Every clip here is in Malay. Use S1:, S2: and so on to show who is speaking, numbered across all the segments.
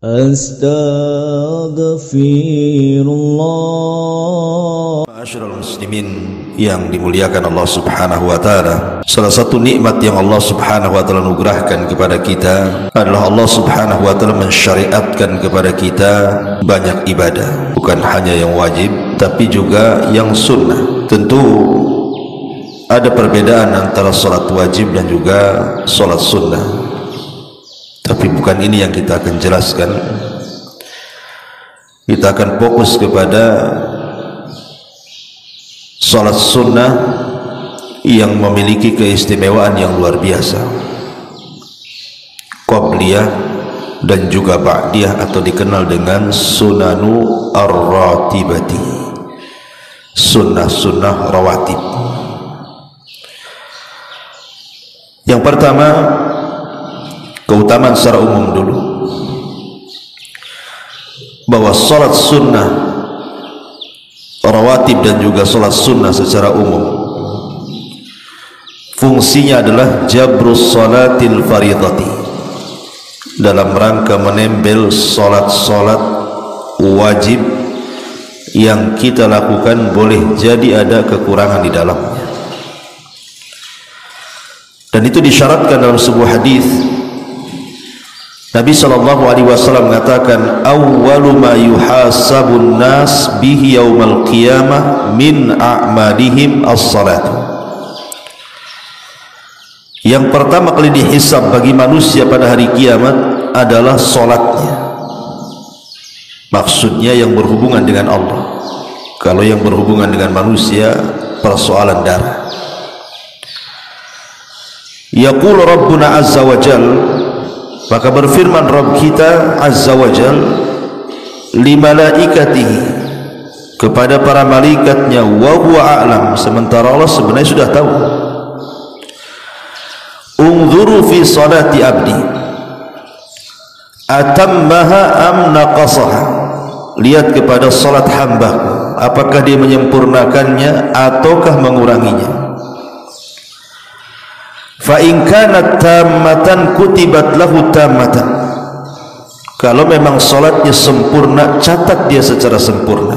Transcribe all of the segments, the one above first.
S1: Astaghfirullah.
S2: Ma'asyiral muslimin yang dimuliakan Allah Subhanahu wa taala, salah satu nikmat yang Allah Subhanahu wa taala anugerahkan kepada kita adalah Allah Subhanahu wa taala mensyariatkan kepada kita banyak ibadah, bukan hanya yang wajib tapi juga yang sunnah. Tentu ada perbedaan antara salat wajib dan juga salat sunnah, tapi bukan ini yang kita akan jelaskan. Kita akan fokus kepada salat sunnah yang memiliki keistimewaan yang luar biasa, qabliyah dan juga ba'diyah, atau dikenal dengan sunanu ar-ratibati, sunnah-sunnah rawatib. Yang pertama, keutamaan secara umum dulu, bahwa salat sunnah rawatib dan juga salat sunnah secara umum fungsinya adalah jabrus salatil faridati, dalam rangka menembel salat-salat wajib yang kita lakukan boleh jadi ada kekurangan di dalamnya. Dan itu disyaratkan dalam sebuah hadis. Nabi SAW mengatakan, awwalu ma yuhasabun nas bihi yaumal qiyamah min a'malihim as-salat. Yang pertama kali dihisab bagi manusia pada hari kiamat adalah salatnya. Maksudnya yang berhubungan dengan Allah. Kalau yang berhubungan dengan manusia, persoalan darah. Yaqul Rabbuna Azza wa Jal, maka berfirman Rabb kita Azza wa Jal li malaikatihi, kepada para malaikatnya, wa huwa a'lam, sementara Allah sebenarnya sudah tahu. Unzuru fi salati abdi atammaha am naqasaha, lihat kepada salat hamba, apakah dia menyempurnakannya ataukah menguranginya. Fa in kanat tammatan kutibat lahu tammatan, kalau memang salatnya sempurna, catat dia secara sempurna.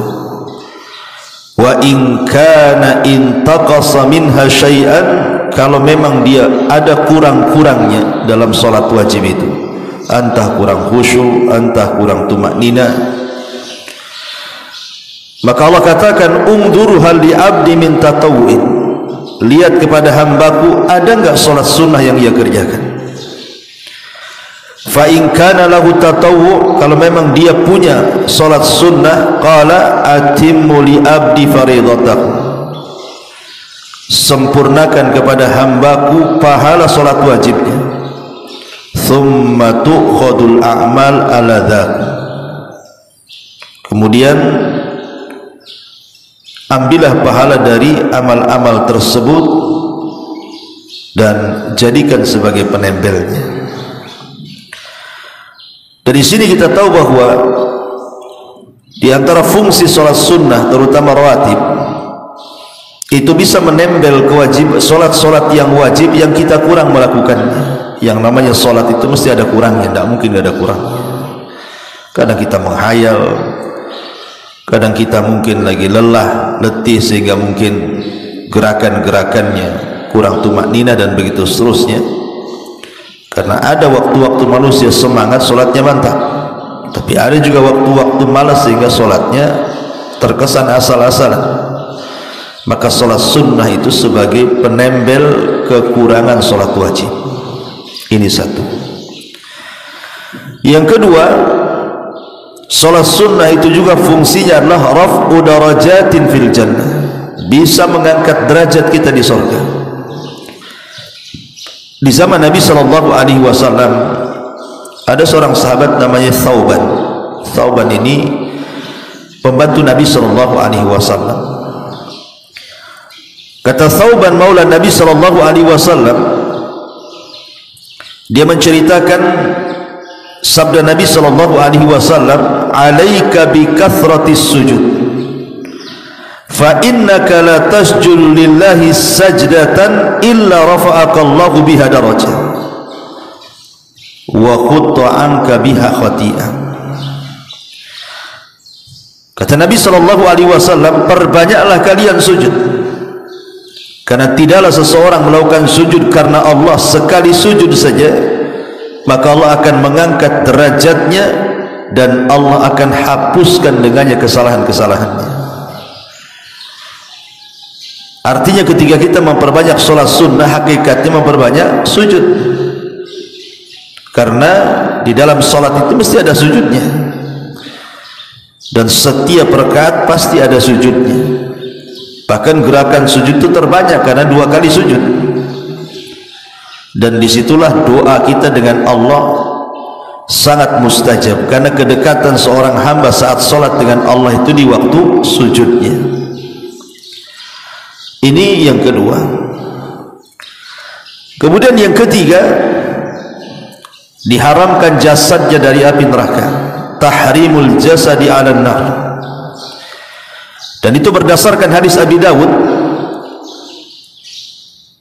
S2: Wa in kana intaqasa minha syai'an, kalau memang dia ada kurang-kurangnya dalam salat wajib itu, entah kurang khusyuk, entah kurang tumaknina, maka Allah katakan, ungduru hal li abdi min tatawu'in, lihat kepada hambaku ada enggak salat sunnah yang ia kerjakan. Fa in kana lahu tatawwu', kalau memang dia punya salat sunnah, qala atimmu li abdi faridatahu, sempurnakan kepada hambaku pahala salat wajibnya. Thumma tu'khadul a'mal ala dzak, kemudian ambillah pahala dari amal-amal tersebut dan jadikan sebagai penembelnya. Dari sini kita tahu bahwa di antara fungsi salat sunnah, terutama rawatib, itu bisa menembel kewajiban salat-salat yang wajib yang kita kurang melakukannya. Yang namanya salat itu mesti ada kurangnya, tidak mungkin tidak ada kurangnya. Kadang kita menghayal, kadang kita mungkin lagi lelah, letih, sehingga mungkin gerakan-gerakannya kurang tumaknina dan begitu seterusnya. Karena ada waktu-waktu manusia semangat, solatnya mantap, tapi ada juga waktu-waktu malas sehingga solatnya terkesan asal-asalan. Maka solat sunnah itu sebagai penembel kekurangan solat wajib. Ini satu. Yang kedua, salat sunnah itu juga fungsinya adalah raf'u darajatin fil jannah, bisa mengangkat derajat kita di surga. Di zaman Nabi SAW ada seorang sahabat namanya Thauban. Thauban ini pembantu Nabi SAW. Kata Thauban maula Nabi SAW, dia menceritakan sabda Nabi SAW, alaika bi kathratis sujud, fa innaka la tasjud lillahi sajdatan illa rafa'aka Allahu biha darajah wa khutta anka biha khati'ah. Kata Nabi SAW, perbanyaklah kalian sujud, karena tidaklah seseorang melakukan sujud karena Allah sekali sujud saja, maka Allah akan mengangkat derajatnya dan Allah akan hapuskan dengannya kesalahan-kesalahannya. Artinya ketika kita memperbanyak sholat sunnah, hakikatnya memperbanyak sujud, karena di dalam sholat itu mesti ada sujudnya, dan setiap rakaat pasti ada sujudnya. Bahkan gerakan sujud itu terbanyak karena 2 kali sujud, dan disitulah doa kita dengan Allah sangat mustajab, karena kedekatan seorang hamba saat sholat dengan Allah itu di waktu sujudnya. Ini yang kedua. Kemudian yang ketiga, diharamkan jasadnya dari api neraka, tahrimul jasadi 'alan nar. Dan itu berdasarkan hadis Abi Dawud.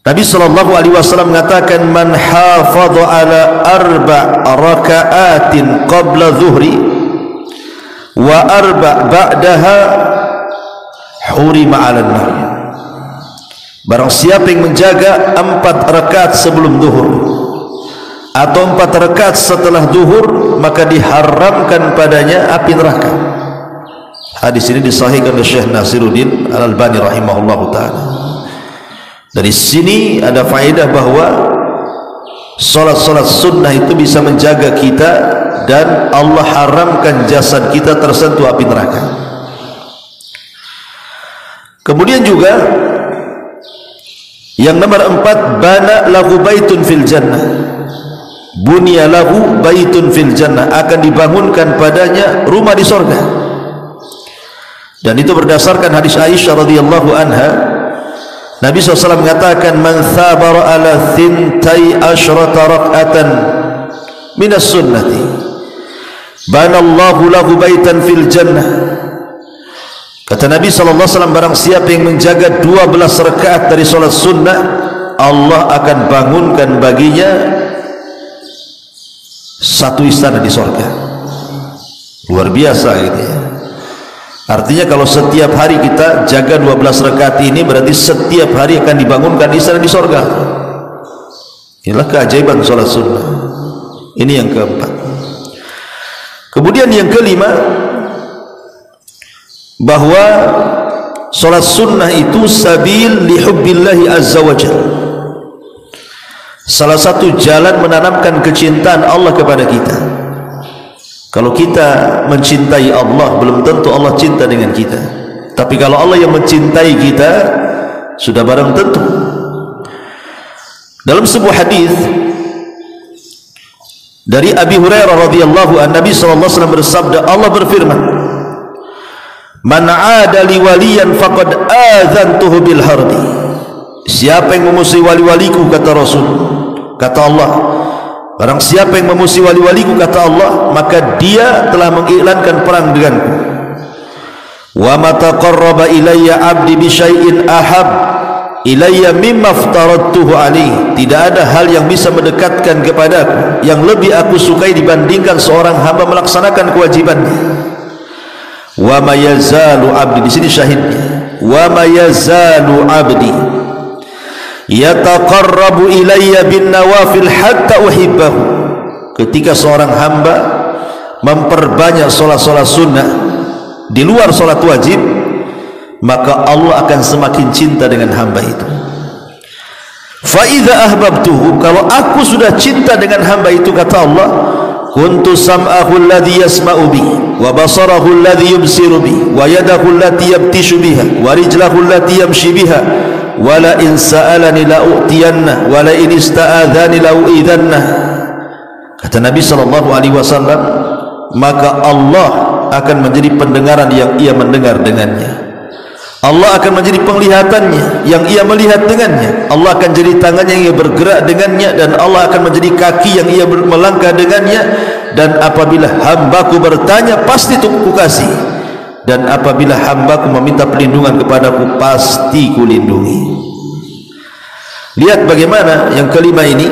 S2: Nabi SAW mengatakan, man hafadha ala 4 raka'atin qabla zuhri wa 4 ba'daha hurima 'alan nar. Barang siapa yang menjaga 4 rakaat sebelum zuhur atau 4 rakaat setelah zuhur, maka diharamkan padanya api neraka. Hadis ini disahihkan oleh Syekh Nasiruddin Al-Albani rahimahullah ta'ala. Dari sini ada faedah bahwa solat-solat sunnah itu bisa menjaga kita, dan Allah haramkan jasad kita tersentuh api neraka. Kemudian juga yang nomor 4, bana lahu baitun fil jannah, bunya lahu baitun fil jannah, akan dibangunkan padanya rumah di sorga. Dan itu berdasarkan hadis Aisyah radhiyallahu anha. Nabi SAW mengatakan, man thabara ala thintai asyrata rak'atan minas sunnati banallahu lahu baitan fil jannah. Kata Nabi SAW, barang siapa yang menjaga 12 rakaat dari solat sunnah, Allah akan bangunkan baginya satu istana di sorga. Luar biasa gitu ya. Artinya kalau setiap hari kita jaga 12 rakaat ini, berarti setiap hari akan dibangunkan istana di sorga. Inilah keajaiban solat sunnah. Ini yang keempat. Kemudian yang kelima, bahwa solat sunnah itu sabil lihubbillahi azza wa jalla, salah satu jalan menanamkan kecintaan Allah kepada kita. Kalau kita mencintai Allah, belum tentu Allah cinta dengan kita. Tapi kalau Allah yang mencintai kita, sudah barang tentu. Dalam sebuah hadis dari Abi Hurairah radhiyallahu anhu, Nabi SAW bersabda, Allah berfirman, man 'ada li waliyan faqad adzantuhu bil harbi. Siapa yang memusuhi wali-waliku, kata Rasul, kata Allah, barang siapa yang memusuhi wali-waliku, kata Allah, maka dia telah mengiklankan perang denganku. Wa ma taqarraba ilayya 'abdi bi syai'in ahab ilayya mimma aftaradtuhu alaihi. Tidak ada hal yang bisa mendekatkan kepadaku yang lebih aku sukai dibandingkan seorang hamba melaksanakan kewajibannya. Wa ma yazalu 'abdi, di sini syahidnya, wa ma yazalu 'abdi yataqarrabu ilayya bin nawafil hatta uhibbahu. Ketika seorang hamba memperbanyak solat-solat sunnah di luar solat wajib, maka Allah akan semakin cinta dengan hamba itu. Fa idza ahbabtuhu, kalau aku sudah cinta dengan hamba itu, kata Allah, kuntu sam'ahu alladhi yasma'u bi, wa basarahu alladhi yubsiru bi, wa yadahu allati yabtishu biha, wa rijlahu allati yamshi biha, wala in sa'alani la u'tiyanna, wala in ista'adhani la u'idhanna. Kata Nabi SAW, maka Allah akan menjadi pendengaran yang ia mendengar dengannya, Allah akan menjadi penglihatannya yang ia melihat dengannya, Allah akan jadi tangan yang ia bergerak dengannya, dan Allah akan menjadi kaki yang ia melangkah dengannya. Dan apabila hambaku bertanya, pasti ku kasih, dan apabila hambaku meminta perlindungan kepadaku, pasti kulindungi. Lihat bagaimana yang kelima ini,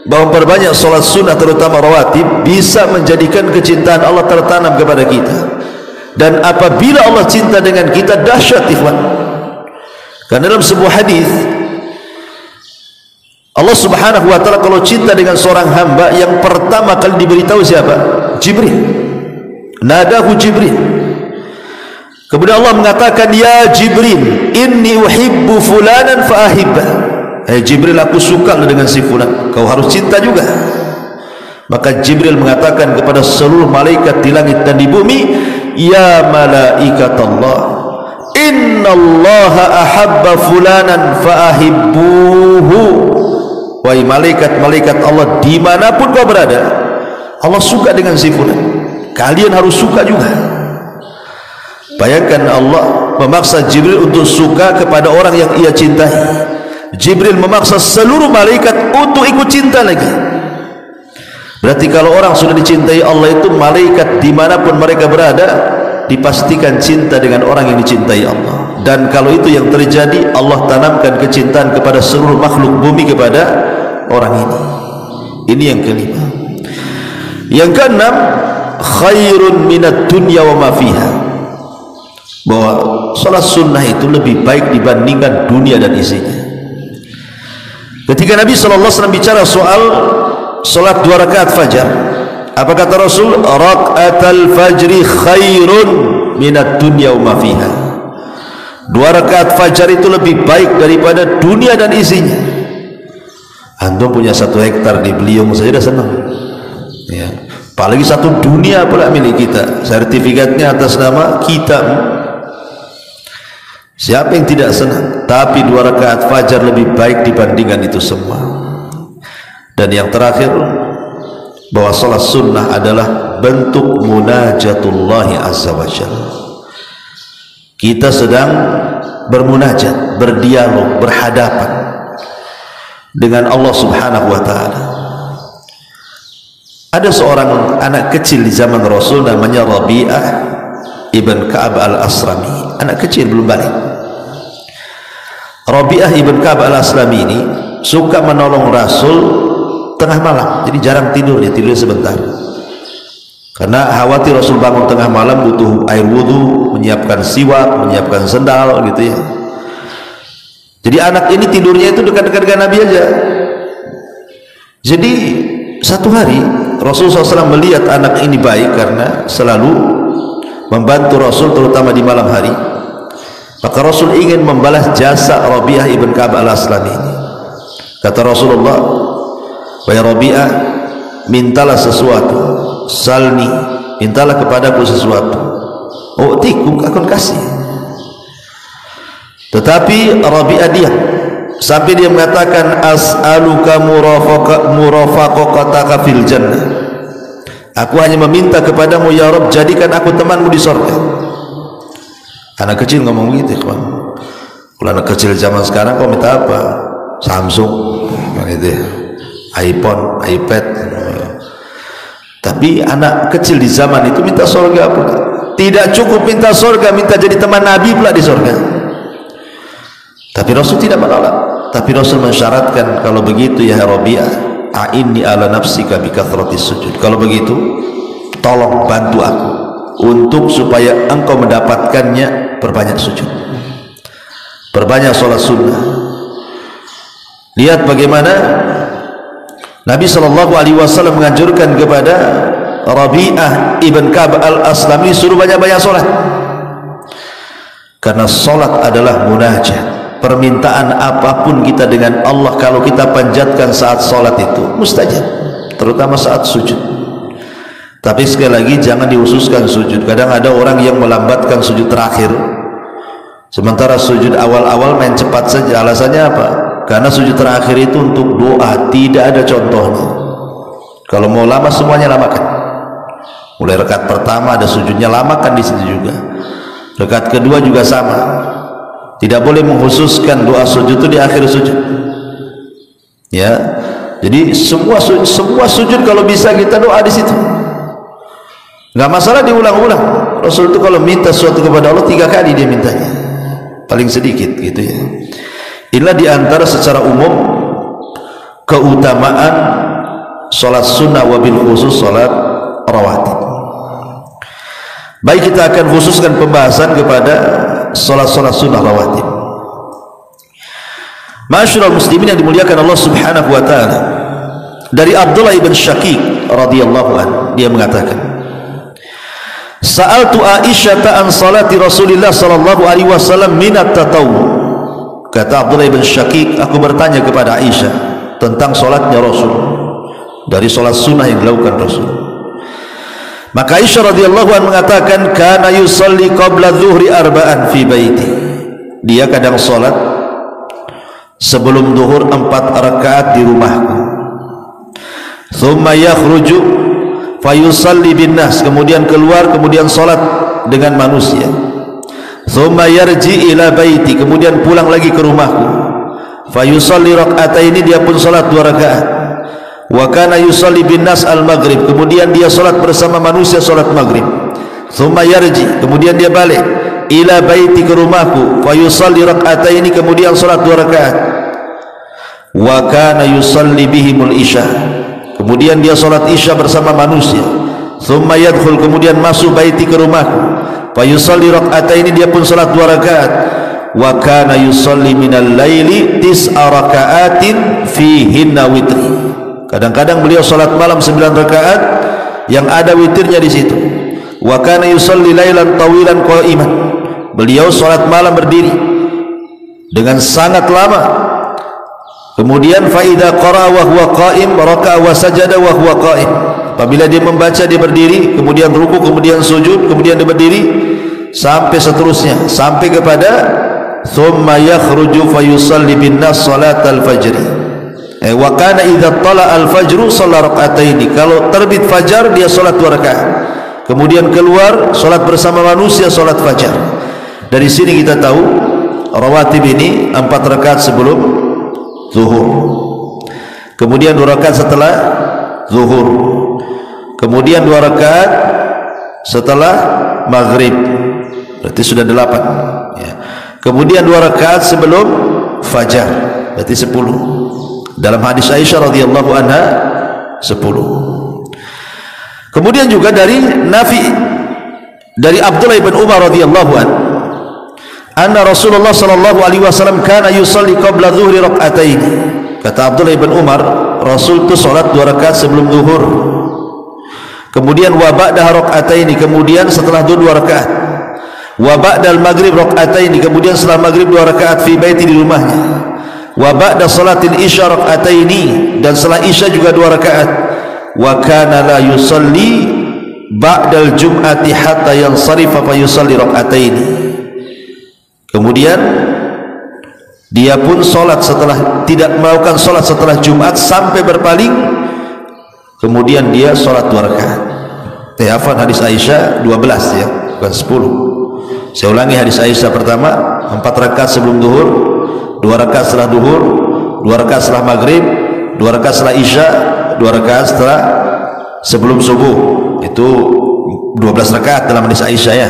S2: bahwa perbanyak solat sunnah terutama rawatib bisa menjadikan kecintaan Allah tertanam kepada kita. Dan apabila Allah cinta dengan kita, dahsyat ikhwan. Karena dalam sebuah hadis Allah subhanahu wa ta'ala kalau cinta dengan seorang hamba, yang pertama kali diberitahu siapa? Jibril. Nadahu Jibril. Kemudian Allah mengatakan, ya Jibril, inni uhibbu fulanan fa'ahibba. Jibril, aku suka dengan si fulan, kau harus cinta juga. Maka Jibril mengatakan kepada seluruh malaikat di langit dan di bumi, ya malaikat Allah, innallaha ahabba fulanan fa'ahibbuhu. Wahai malaikat-malaikat Allah, dimanapun kau berada, Allah suka dengan si fulan, kalian harus suka juga. Bayangkan Allah memaksa Jibril untuk suka kepada orang yang ia cintai. Jibril memaksa seluruh malaikat untuk ikut cinta lagi. Berarti kalau orang sudah dicintai Allah itu, malaikat dimanapun mereka berada dipastikan cinta dengan orang yang dicintai Allah. Dan kalau itu yang terjadi, Allah tanamkan kecintaan kepada seluruh makhluk bumi kepada orang ini. Ini yang kelima. Yang keenam, khairun minad dunya wa ma fiha. Bahwa salat sunnah itu lebih baik dibandingkan dunia dan isinya. Ketika Nabi SAW bicara soal salat 2 rakaat fajar, apa kata Rasul? Rakaatul fajri khairun minad dunya wa ma fiha. 2 rakaat fajar itu lebih baik daripada dunia dan isinya. Antum punya 1 hektar di Beliung saja dah senang, ya. Apalagi 1 dunia pula milik kita, sertifikatnya atas nama kita. Siapa yang tidak senang? Tapi 2 rakaat fajar lebih baik dibandingkan itu semua. Dan yang terakhir, bahwa salat sunnah adalah bentuk munajatullahi azza wa jalla. Kita sedang bermunajat, berdialog, berhadapan dengan Allah subhanahu wa ta'ala. Ada seorang anak kecil di zaman Rasul, namanya Rabi'ah ibn Ka'ab al-Asrami. Anak kecil, belum balik. Rabi'ah ibn Ka'ab al-Asrami ini suka menolong Rasul tengah malam. Jadi jarang tidur, dia tidur sebentar, karena khawatir Rasul bangun tengah malam butuh air wudhu, menyiapkan siwak, menyiapkan sendal gitu ya. Jadi anak ini tidurnya itu dekat-dekat dengan Nabi aja. Jadi satu hari Rasulullah SAW melihat anak ini baik karena selalu membantu Rasul, terutama di malam hari. Maka Rasul ingin membalas jasa Rabi'ah ibn Ka'ab al-Aslami ini. Kata Rasulullah, wahai Rabi'ah, mintalah sesuatu, salni, mintalah kepadaku sesuatu, u'tikum, akan kasih. Tetapi Rabi'ah diam sampai dia mengatakan, as'aluka murafaqataka fil jannah. Aku hanya meminta kepadamu ya Rabb, jadikan aku temanmu di surga. Anak kecil ngomong begitu, kawan. Kalau anak kecil zaman sekarang kau minta apa? Samsung, gitu ya, iPhone, iPad. Tapi anak kecil di zaman itu minta surga pula. Tidak cukup minta surga, minta jadi teman Nabi pula di surga. Tapi Rasul tidak menolak. Tapi Rasul mensyaratkan, kalau begitu ya Rabi'ah, a'inni ala nafsika bi kathratis sujud. Kalau begitu, tolong bantu aku untuk supaya engkau mendapatkannya, perbanyak sujud, perbanyak sholat sunnah. Lihat bagaimana Nabi SAW menganjurkan kepada Rabi'ah ibn Ka'ab al-Aslami suruh banyak-banyak sholat, karena sholat adalah munajat. Permintaan apapun kita dengan Allah, kalau kita panjatkan saat sholat itu mustajab, terutama saat sujud. Tapi sekali lagi jangan dihususkan sujud. Kadang ada orang yang melambatkan sujud terakhir, sementara sujud awal-awal main cepat saja. Alasannya apa? Karena sujud terakhir itu untuk doa, tidak ada contohnya. Kalau mau lama semuanya lamakan. Mulai rakaat pertama ada sujudnya, lamakan di situ juga. Rakaat kedua juga sama. Tidak boleh mengkhususkan doa sujud itu di akhir sujud. Ya, jadi semua sujud kalau bisa kita doa di situ. Nggak masalah diulang-ulang. Rasul itu kalau minta sesuatu kepada Allah 3 kali dia mintanya, paling sedikit gitu ya. Inilah diantara secara umum keutamaan sholat sunnah, wabil khusus sholat rawatib. Baik, kita akan khususkan pembahasan kepada salat-salat sunnah rawatib. Ma'asyiral muslimin yang dimuliakan Allah Subhanahu wa taala, dari Abdullah ibn Syaqiq radhiyallahu anhu, dia mengatakan, Sa'altu Aisyah an salati Rasulillah sallallahu alaihi wasallam min at-tatawwu. Kata Abdullah ibn Syaqiq, aku bertanya kepada Aisyah tentang salatnya Rasul, dari salat sunnah yang dilakukan Rasul. Maka Aisyah radhiyallahu anha mengatakan, kana yusalli qabla dhuhri arba'an fi baiti. Dia kadang salat sebelum zuhur 4 rakaat di rumahku. Thumma yakhruju fayusalli bin nas, kemudian keluar, kemudian salat dengan manusia. Thumma yarji ila baiti, kemudian pulang lagi ke rumahku. Fayusalli rak'ataini, dia pun salat 2 rakaat. Wa kana yusalli bin nas al maghrib, kemudian dia salat bersama manusia salat maghrib. Thumma yarji, kemudian dia balik ila baiti, ke rumahku. Fayusalli rak'ataini, kemudian salat 2 rakaat. Wa kana yusalli bihimul isya, kemudian dia salat isya bersama manusia. Thumma yadkhul, kemudian masuk baiti, ke rumahku. Fayusalli rak'ataini, dia pun salat 2 rakaat. Wa kana yusalli minal laili 9 raka'atin fihinna witri. Kadang-kadang beliau salat malam 9 rakaat yang ada witirnya di situ. Wa kana yusalli lailan tawilan qa'iman, beliau salat malam berdiri dengan sangat lama. Kemudian fa idza qara wa huwa qa'im raka'a wa sajada wa huwa qa'im. Apabila dia membaca, dia berdiri, kemudian ruku, kemudian sujud, kemudian dia berdiri, sampai seterusnya, sampai kepada thumma yakhruju fayusalli bin nas salatal fajr. Wa kana idza tala al fajru shalla rak'ataini, kalau terbit fajar dia salat 2 rakaat. Kemudian keluar salat bersama manusia salat fajar. Dari sini kita tahu rawatib ini 4 rakaat sebelum zuhur, kemudian 2 rakaat setelah zuhur, kemudian 2 rakaat setelah maghrib, berarti sudah 8 ya. Kemudian 2 rakaat sebelum fajar, berarti 10. Dalam hadis Aisyah radhiyallahu anha 10. Kemudian juga dari Nafi, dari Abdullah bin Umar radhiyallahu anhu, anna Rasulullah sallallahu alaihi wasallam kana yusalli qabla dhuhri rak'atain. Kata Abdullah bin Umar, Rasul itu salat 2 rakaat sebelum zuhur. Kemudian wa ba'da rak'ataini, kemudian setelah 2 rakaat. Wa ba'dal maghrib rak'ataini, kemudian setelah maghrib 2 rakaat fi baiti, di rumahnya. Wa ba'da salatil isya rak'ataini, dan setelah isya juga 2 rakaat. Wa kana la yusalli ba'dal jum'ati hatta yansarifa fa yusalli rak'ataini. Kemudian dia pun salat setelah, tidak melakukan salat setelah Jumat sampai berpaling, kemudian dia salat 2 rakaat. Afwan, hadis Aisyah 12 ya, bukan 10. Saya ulangi, hadis Aisyah pertama 4 rakaat sebelum zuhur, 2 rakaat setelah zuhur, 2 rakaat setelah maghrib, 2 rakaat setelah isya, 2 rakaat setelah sebelum subuh. Itu 12 rakaat dalam hadis Aisyah ya.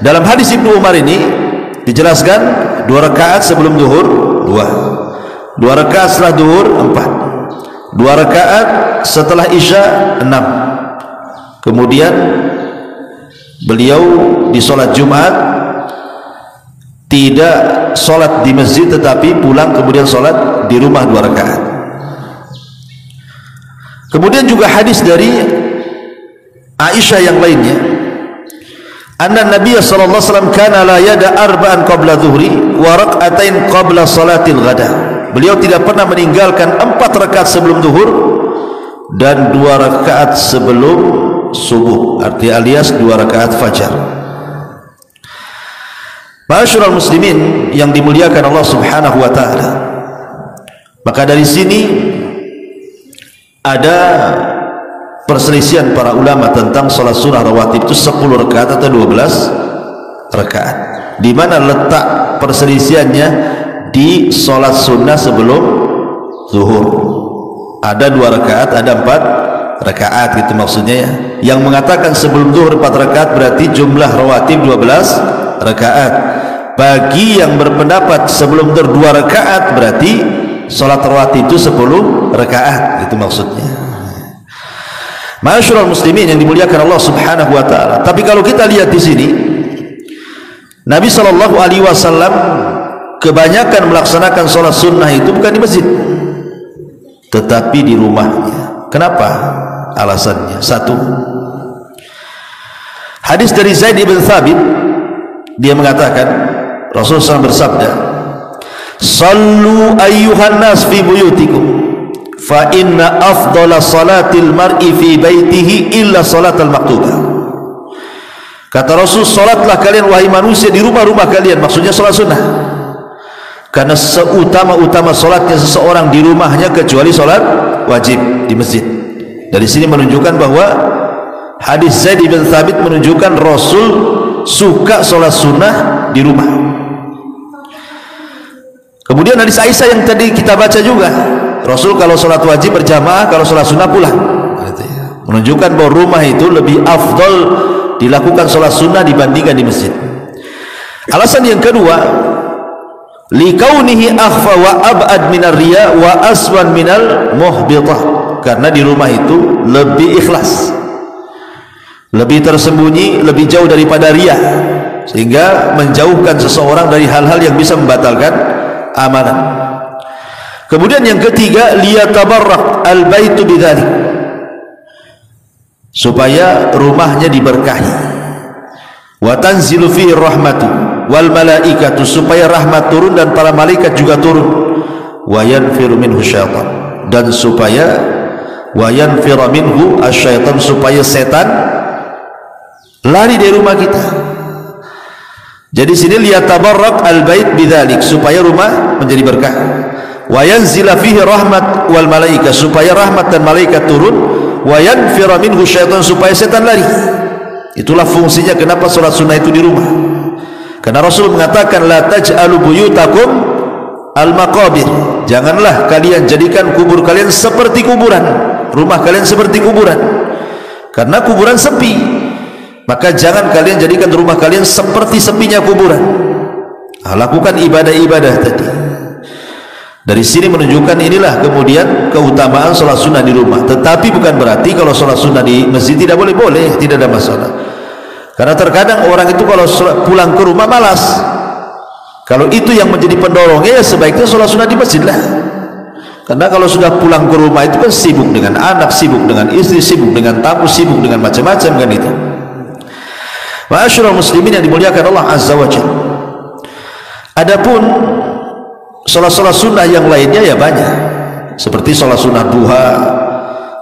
S2: Dalam hadis Ibnu Umar ini dijelaskan 2 rakaat sebelum zuhur 2, 2 rakaat setelah zuhur 4, 2 rakaat setelah isya 6. Kemudian beliau di sholat Jumat tidak sholat di masjid, tetapi pulang kemudian sholat di rumah 2 rakaat. Kemudian juga hadis dari Aisyah yang lainnya, anna Nabi sallallahu alaihi wasallam kana la yada arba'an qabla dhuhri wa rak'atain qabla salatil ghada. Beliau tidak pernah meninggalkan 4 rakaat sebelum zuhur dan 2 rakaat sebelum subuh, arti alias 2 rakaat fajar. Ma'asyiral muslimin yang dimuliakan Allah Subhanahu wa taala, maka dari sini ada perselisihan para ulama tentang salat sunnah rawatib itu 10 rakaat atau 12 rakaat. Di mana letak perselisihannya? Di salat sunnah sebelum zuhur. Ada 2 rakaat, ada 4 rakaat, gitu maksudnya ya. Yang mengatakan sebelum zuhur 4 rakaat berarti jumlah rawatib 12 rakaat. Bagi yang berpendapat sebelum zuhur 2 rakaat berarti salat rawatib itu 10 rakaat, itu maksudnya. Ma'asyiral muslimin yang dimuliakan Allah Subhanahu wa taala. Tapi kalau kita lihat di sini, Nabi sallallahu alaihi wasallam kebanyakan melaksanakan sholat sunnah itu bukan di masjid, tetapi di rumahnya. Kenapa? Alasannya satu, hadis dari Zaid ibn Thabit, dia mengatakan Rasulullah SAW bersabda, sallu ayyuhan nas fi buyutikum fa inna afdala salatil mar'i fi baitihi illa salatal maktubah. Kata Rasul, salatlah kalian wahai manusia di rumah-rumah kalian, maksudnya salat sunnah, karena seutama-utama salatnya seseorang di rumahnya kecuali salat wajib di masjid. Dari sini menunjukkan bahwa hadis Zaid bin Thabit menunjukkan Rasul suka salat sunnah di rumah. Kemudian hadis Aisyah yang tadi kita baca juga, Rasul kalau salat wajib berjamaah, kalau salat sunnah pulang. Menunjukkan bahwa rumah itu lebih afdal dilakukan salat sunnah dibandingkan di masjid. Alasan yang kedua, likaunihi akhfa wa ab'ad minar riya wa aswan minal muhbitah, karena di rumah itu lebih ikhlas, lebih tersembunyi, lebih jauh daripada riya, sehingga menjauhkan seseorang dari hal-hal yang bisa membatalkan amalan. Kemudian yang ketiga, liyatabarrak al-baitu bidzalik, supaya rumahnya diberkahi, wa tanzilu fihi rahmatu wal malaikatu, supaya rahmat turun dan para malaikat juga turun, wa yanfiru minhu syaitan, dan supaya wa yanfiru minhu asyaitan, supaya setan lari dari rumah kita. Jadi sini liyatabarrak al-bait bidzalik, supaya rumah menjadi berkah, wa yanzila fihi rahmat wal malaikah, supaya rahmat dan malaikat turun, wa yanfira minhu syaitan, supaya setan lari. Itulah fungsinya kenapa salat sunnah itu di rumah. Karena Rasul mengatakan la taj'alu buyutakum al-maqabir, janganlah kalian jadikan kubur kalian seperti kuburan, rumah kalian seperti kuburan, karena kuburan sepi. Maka jangan kalian jadikan rumah kalian seperti sepinya kuburan. Lakukan ibadah-ibadah tadi. Dari sini menunjukkan inilah kemudian keutamaan sholat sunnah di rumah. Tetapi bukan berarti kalau sholat sunnah di masjid tidak boleh, tidak ada masalah. Karena terkadang orang itu kalau pulang ke rumah malas. Kalau itu yang menjadi pendorongnya, ya sebaiknya sholat sunnah di masjid lah. Karena kalau sudah pulang ke rumah itu kan sibuk dengan anak, sibuk dengan istri, sibuk dengan tamu, sibuk dengan macam-macam kan itu. Ma'asyiral muslimin yang dimuliakan Allah Azza wa Jalla. Adapun sholat-sholat sunnah yang lainnya ya banyak, seperti sholat sunnah duha,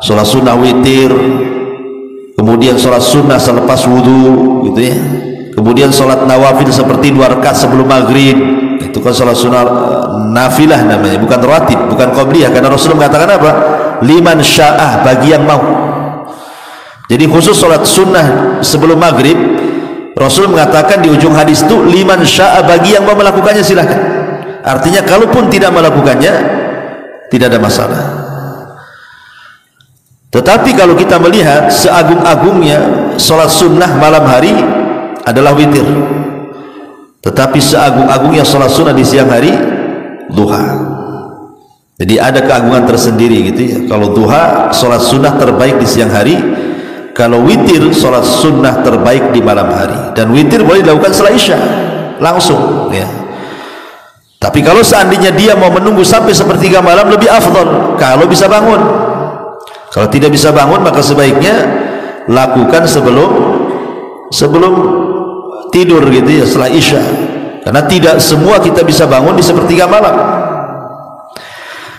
S2: sholat sunnah witir, kemudian sholat sunnah selepas wudhu gitu ya, kemudian sholat nawafil seperti 2 rakaat sebelum maghrib, itu kan sholat sunnah nafilah namanya, bukan rawatib, bukan qabliyah, karena Rasulullah mengatakan apa? Liman sya'ah, bagi yang mau. Jadi khusus sholat sunnah sebelum maghrib, Rasul mengatakan di ujung hadis itu liman sya'ah, bagi yang mau melakukannya silahkan. Artinya kalaupun tidak melakukannya tidak ada masalah. Tetapi kalau kita melihat seagung-agungnya sholat sunnah malam hari adalah witir, tetapi seagung-agungnya sholat sunnah di siang hari duha. Jadi ada keagungan tersendiri gitu ya. Kalau duha sholat sunnah terbaik di siang hari, kalau witir sholat sunnah terbaik di malam hari. Dan witir boleh dilakukan setelah isya langsung ya. Tapi kalau seandainya dia mau menunggu sampai sepertiga malam lebih afdal kalau bisa bangun. Kalau tidak bisa bangun maka sebaiknya lakukan sebelum tidur gitu ya, setelah isya. Karena tidak semua kita bisa bangun di sepertiga malam.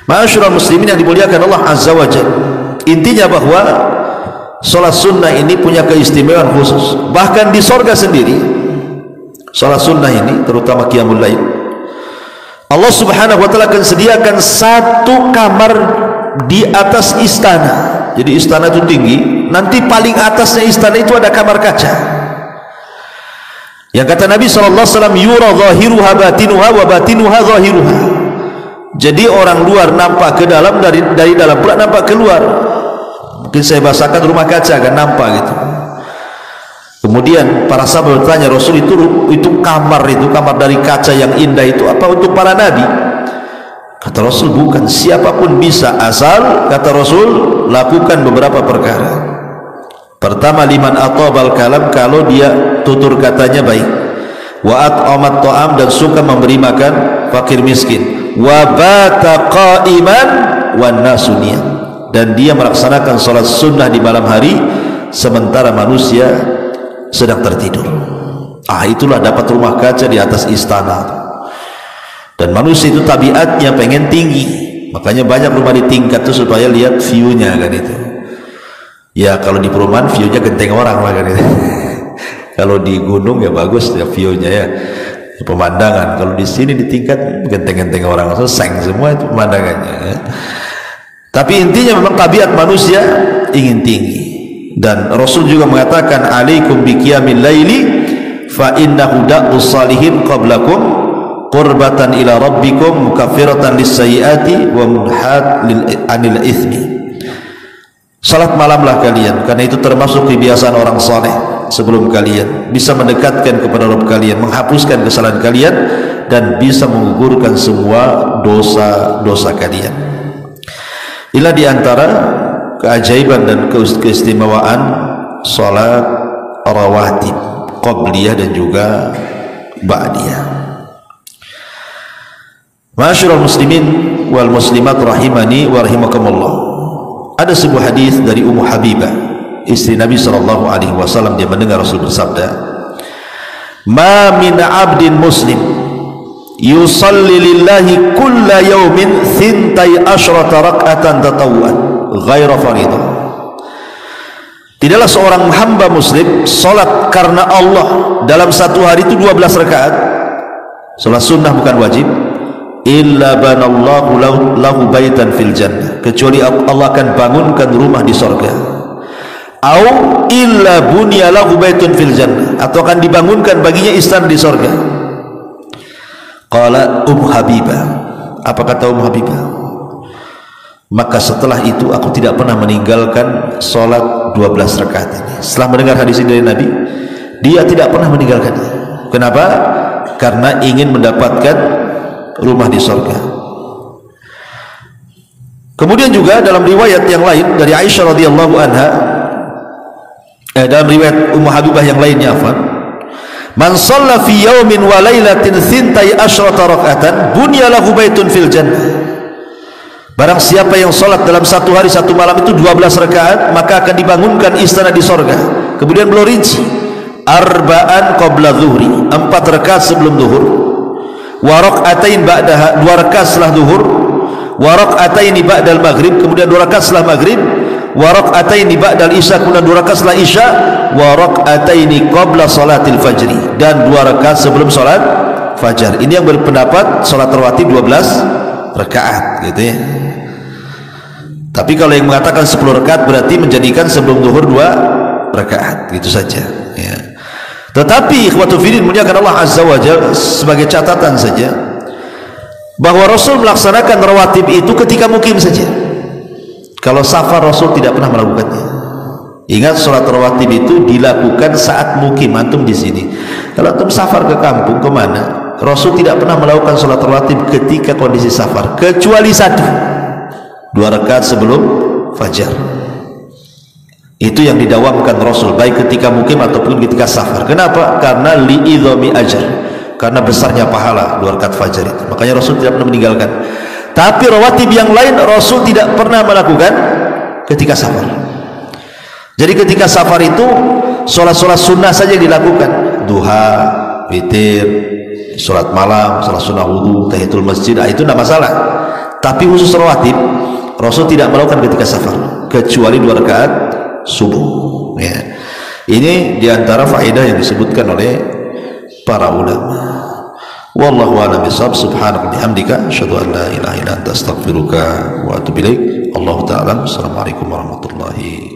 S2: Ma'asyiral muslimin yang dimuliakan Allah Azza wa Jalla. Intinya bahwa sholat sunnah ini punya keistimewaan khusus. Bahkan di sorga sendiri sholat sunnah ini, terutama qiyamul lail, Allah Subhanahu wa ta'ala akan sediakan satu kamar di atas istana. Jadi istana itu tinggi, nanti paling atasnya istana itu ada kamar kaca. Yang kata Nabi SAW, yura zahiruha batinuha wa batinuha zahiruha. Jadi orang luar nampak ke dalam, dari dalam pula nampak keluar. Mungkin saya bahasakan rumah kaca kan nampak gitu. Kemudian para sahabat bertanya, Rasul itu kamar dari kaca yang indah itu apa untuk para nabi? Kata Rasul bukan, siapapun bisa, asal kata Rasul lakukan beberapa perkara. Pertama, liman atobal kalam, kalau dia tutur katanya baik. Wa at'amat ta'am, dan suka memberi makan fakir miskin. Wa bata qa'iman wan nasu niyam, dan dia melaksanakan salat sunnah di malam hari sementara manusia sedang tertidur. Itulah dapat rumah kaca di atas istana. Dan manusia itu tabiatnya pengen tinggi, makanya banyak rumah di tingkat itu supaya lihat view-nya kan itu. Ya kalau di perumahan view-nya genteng orang lah kan itu. Kalau di gunung ya bagus ya view-nya ya, pemandangan. Kalau di sini di tingkat genteng-genteng orang, seng semua itu pemandangannya ya. Tapi intinya memang tabiat manusia ingin tinggi. Dan Rasul juga mengatakan, alaikum biqiyamil laili fa innahu da'us salihin qablakum qurbatan ila rabbikum mukaffiratan lis-sayyiati wa munhat anil itsmi. Salat malamlah kalian, karena itu termasuk kebiasaan orang saleh sebelum kalian, bisa mendekatkan kepada Rabb kalian, menghapuskan kesalahan kalian, dan bisa menggugurkan semua dosa-dosa kalian. Inilah diantara keajaiban dan keistimewaan salat rawatib, qabliyah dan juga ba'diyah. Ma'asyiral muslimin wal muslimat rahimani wa rahimakumullah. Ada sebuah hadis dari Ummu Habibah, istri Nabi SAW. Dia mendengar Rasul bersabda, ma min abdin muslim yusalli lillahi kulla yawmin thintai asyrata rak'atan tatawwan ghaira faridah. Tidaklah seorang hamba muslim salat karena Allah dalam satu hari itu 12 rakaat, salat sunnah bukan wajib, illa banallahu lahu baitan fil jannah, kecuali Allah akan bangunkan rumah di sorga. Au illa bunya lahu baitun fil jannah, atau akan dibangunkan baginya istana di sorga. Qala Habibah, apa kata Habibah? Maka setelah itu aku tidak pernah meninggalkan solat 12 rakaat ini. Setelah mendengar hadis ini dari Nabi, dia tidak pernah meninggalkannya. Kenapa? Karena ingin mendapatkan rumah di surga. Kemudian juga dalam riwayat yang lain dari Aisyah radhiyallahu anha, dalam riwayat Ummu Habibah yang lainnya, man shalla fi yawmin wa lailatin thintai asyrata rak'atan bunya lahu baitun fil jannah. Barang siapa yang salat dalam satu hari satu malam itu 12 rakaat, maka akan dibangunkan istana di sorga. Kemudian beliau rinci, arba'an qabla zuhri, 4 rakaat sebelum zuhur, wa rak'atain ba'daha, 2 rakaat setelah zuhur, wa rak'ataini ba'dal maghrib, kemudian 2 rakaat setelah maghrib, wa rak'ataini ba'dal isya, kemudian 2 rakaat setelah isya, wa rak'ataini qabla salatil fajri, dan 2 rakaat sebelum salat fajar. Ini yang berpendapat salat rawatib 12 rakaat gitu ya. Tapi kalau yang mengatakan 10 rakaat berarti menjadikan sebelum zuhur 2 rakaat gitu saja ya. Tetapi ikhwatu fiddin muliakan Allah azza wa jalla, sebagai catatan saja bahwa Rasul melaksanakan rawatib itu ketika mukim saja. Kalau safar Rasul tidak pernah melakukannya. Ingat, sholat rawatib itu dilakukan saat mukim. Antum di sini, kalau antum safar ke kampung kemana, Rasul tidak pernah melakukan sholat rawatib ketika kondisi safar, kecuali 2 rakaat sebelum fajar. Itu yang didawamkan Rasul, baik ketika mukim ataupun ketika safar. Kenapa? Karena li'idhami ajr, karena besarnya pahala 2 rakaat fajar itu. Makanya Rasul tidak pernah meninggalkan. Tapi rawatib yang lain Rasul tidak pernah melakukan ketika safar. Jadi ketika safar itu sholat-sholat sunnah saja dilakukan, duha, witir, sholat malam, sholat sunnah wudu, tahiyatul masjid, itu tidak masalah. Tapi khusus rawatib Rasul tidak melakukan ketika safar, kecuali 2 rakaat subuh ya. Ini diantara faedah yang disebutkan oleh para ulama. Wallahu a'lam bishawab. Subhanaka bihamdika asyhadu an la ilaha illa anta astaghfiruka wa atubu ilaik. Allahu ta'ala. Assalamualaikum warahmatullahi